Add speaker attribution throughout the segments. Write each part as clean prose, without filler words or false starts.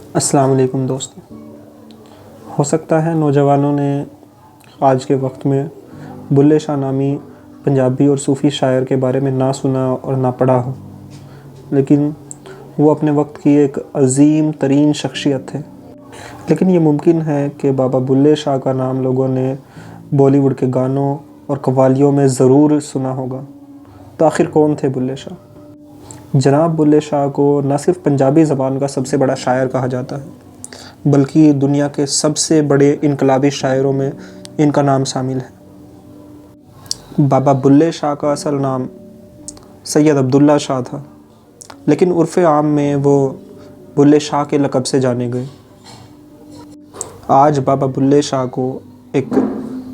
Speaker 1: السلام علیکم دوستو، ہو سکتا ہے نوجوانوں نے آج کے وقت میں بلے شاہ نامی پنجابی اور صوفی شاعر کے بارے میں نہ سنا اور نہ پڑھا ہو، لیکن وہ اپنے وقت کی ایک عظیم ترین شخصیت تھے۔ لیکن یہ ممکن ہے کہ بابا بلے شاہ کا نام لوگوں نے بالی ووڈ کے گانوں اور قوالیوں میں ضرور سنا ہوگا۔ تو آخر کون تھے بلے شاہ؟ جناب بلے شاہ کو نہ صرف پنجابی زبان کا سب سے بڑا شاعر کہا جاتا ہے، بلکہ دنیا کے سب سے بڑے انقلابی شاعروں میں ان کا نام شامل ہے۔ بابا بلے شاہ کا اصل نام سید عبداللہ شاہ تھا، لیکن عرف عام میں وہ بلے شاہ کے لقب سے جانے گئے۔ آج بابا بلے شاہ کو ایک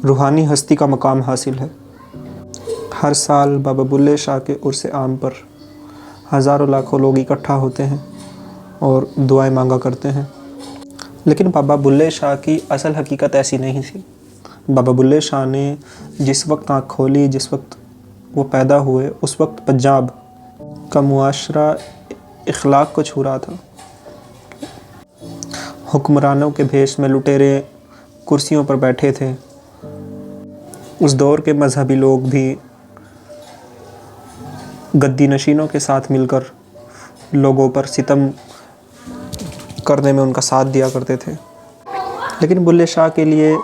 Speaker 1: روحانی ہستی کا مقام حاصل ہے۔ ہر سال بابا بلے شاہ کے عرس عام پر ہزاروں لاکھوں لوگ اکٹھا ہوتے ہیں اور دعائیں مانگا کرتے ہیں۔ لیکن بابا بلے شاہ کی اصل حقیقت ایسی نہیں تھی۔ بابا بلے شاہ نے جس وقت آنکھ کھولی، جس وقت وہ پیدا ہوئے، اس وقت پنجاب کا معاشرہ اخلاق کو چھو رہا تھا۔ حکمرانوں کے بھیس میں لٹیرے کرسیوں پر بیٹھے تھے۔ اس دور کے مذہبی لوگ بھی گدی نشینوں کے ساتھ مل کر لوگوں پر ستم کرنے میں ان کا ساتھ دیا کرتے تھے۔ لیکن بلے شاہ کے لیے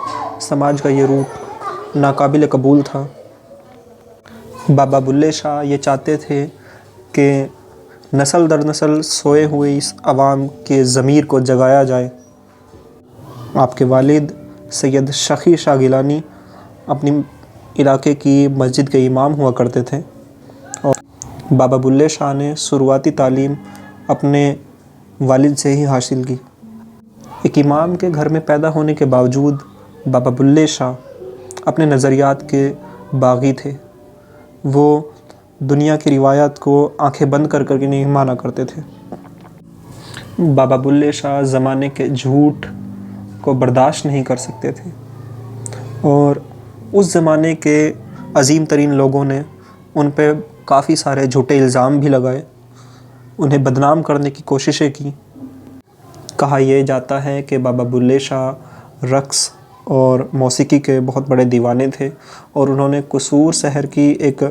Speaker 1: سماج کا یہ روپ ناقابل قبول تھا۔ بابا بلے شاہ یہ چاہتے تھے کہ نسل در نسل سوئے ہوئے اس عوام کے ضمیر کو جگایا جائے۔ آپ کے والد سید شخی شاہ گیلانی اپنی علاقے کی مسجد کے امام ہوا کرتے تھے، اور بابا بلے شاہ نے شروعاتی تعلیم اپنے والد سے ہی حاصل کی۔ ایک امام کے گھر میں پیدا ہونے کے باوجود بابا بلے شاہ اپنے نظریات کے باغی تھے۔ وہ دنیا کی روایات کو آنکھیں بند کر کر کے نہیں مانا کرتے تھے۔ بابا بلے شاہ زمانے کے جھوٹ کو برداشت نہیں کر سکتے تھے، اور اس زمانے کے عظیم ترین لوگوں نے ان پہ کافی سارے جھوٹے الزام بھی لگائے، انہیں بدنام کرنے کی کوششیں کی۔ کہا یہ جاتا ہے کہ بابا بلے شاہ رقص اور موسیقی کے بہت بڑے دیوانے تھے، اور انہوں نے قصور شہر کی ایک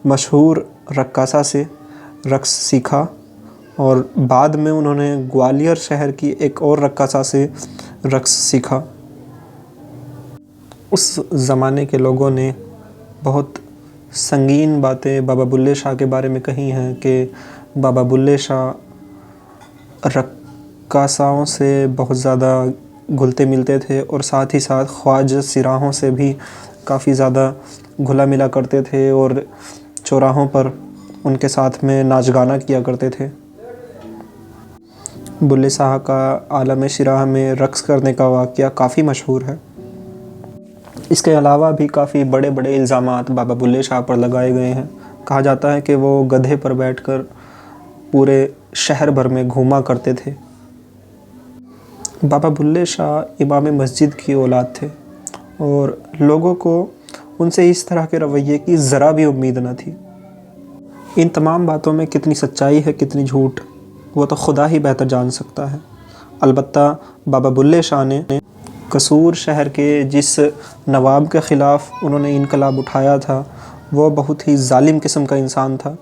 Speaker 1: مشہور رقاصہ سے رقص سیکھا، اور بعد میں انہوں نے گوالیار شہر کی ایک اور رقاصہ سے رقص سیکھا۔ اس زمانے کے لوگوں نے بہت سنگین باتیں بابا بلے شاہ کے بارے میں کہی ہیں کہ بابا بلے شاہ رقاصاؤں سے بہت زیادہ گھلتے ملتے تھے، اور ساتھ ہی ساتھ خواجہ سراہوں سے بھی کافی زیادہ گھلا ملا کرتے تھے، اور چوراہوں پر ان کے ساتھ میں ناچ گانا کیا کرتے تھے۔ بلے شاہ کا عالم شراہ میں رقص کرنے کا واقعہ کافی مشہور ہے۔ اس کے علاوہ بھی کافی بڑے بڑے الزامات بابا بلے شاہ پر لگائے گئے ہیں۔ کہا جاتا ہے کہ وہ گدھے پر بیٹھ کر پورے شہر بھر میں گھوما کرتے تھے۔ بابا بلے شاہ امام مسجد کی اولاد تھے، اور لوگوں کو ان سے اس طرح کے رویے کی ذرا بھی امید نہ تھی۔ ان تمام باتوں میں کتنی سچائی ہے، کتنی جھوٹ، وہ تو خدا ہی بہتر جان سکتا ہے۔ البتہ بابا بلے شاہ نے قصور شہر کے جس نواب کے خلاف انہوں نے انقلاب اٹھایا تھا، وہ بہت ہی ظالم قسم کا انسان تھا،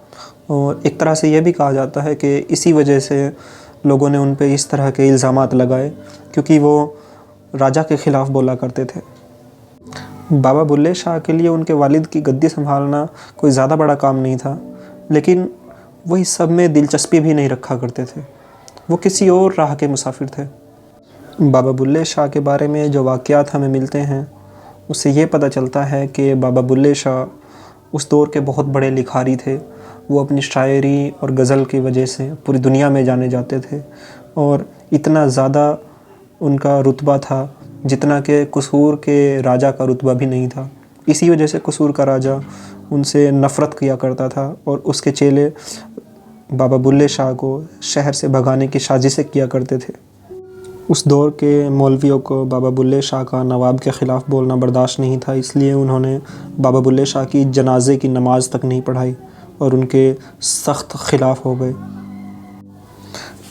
Speaker 1: اور ایک طرح سے یہ بھی کہا جاتا ہے کہ اسی وجہ سے لوگوں نے ان پہ اس طرح کے الزامات لگائے، کیونکہ وہ راجا کے خلاف بولا کرتے تھے۔ بابا بلے شاہ کے لیے ان کے والد کی گدی سنبھالنا کوئی زیادہ بڑا کام نہیں تھا، لیکن وہ اس سب میں دلچسپی بھی نہیں رکھا کرتے تھے۔ وہ کسی اور راہ کے مسافر تھے۔ بابا بلے شاہ کے بارے میں جو واقعات ہمیں ملتے ہیں، اس سے یہ پتہ چلتا ہے کہ بابا بلے شاہ اس دور کے بہت بڑے لکھاری تھے۔ وہ اپنی شاعری اور غزل کی وجہ سے پوری دنیا میں جانے جاتے تھے، اور اتنا زیادہ ان کا رتبہ تھا جتنا کہ قصور کے راجا کا رتبہ بھی نہیں تھا۔ اسی وجہ سے قصور کا راجا ان سے نفرت کیا کرتا تھا، اور اس کے چیلے بابا بلے شاہ کو شہر سے بھگانے کی سازشیں کیا کرتے تھے۔ اس دور کے مولویوں کو بابا بلے شاہ کا نواب کے خلاف بولنا برداشت نہیں تھا، اس لیے انہوں نے بابا بلے شاہ کی جنازے کی نماز تک نہیں پڑھائی، اور ان کے سخت خلاف ہو گئے۔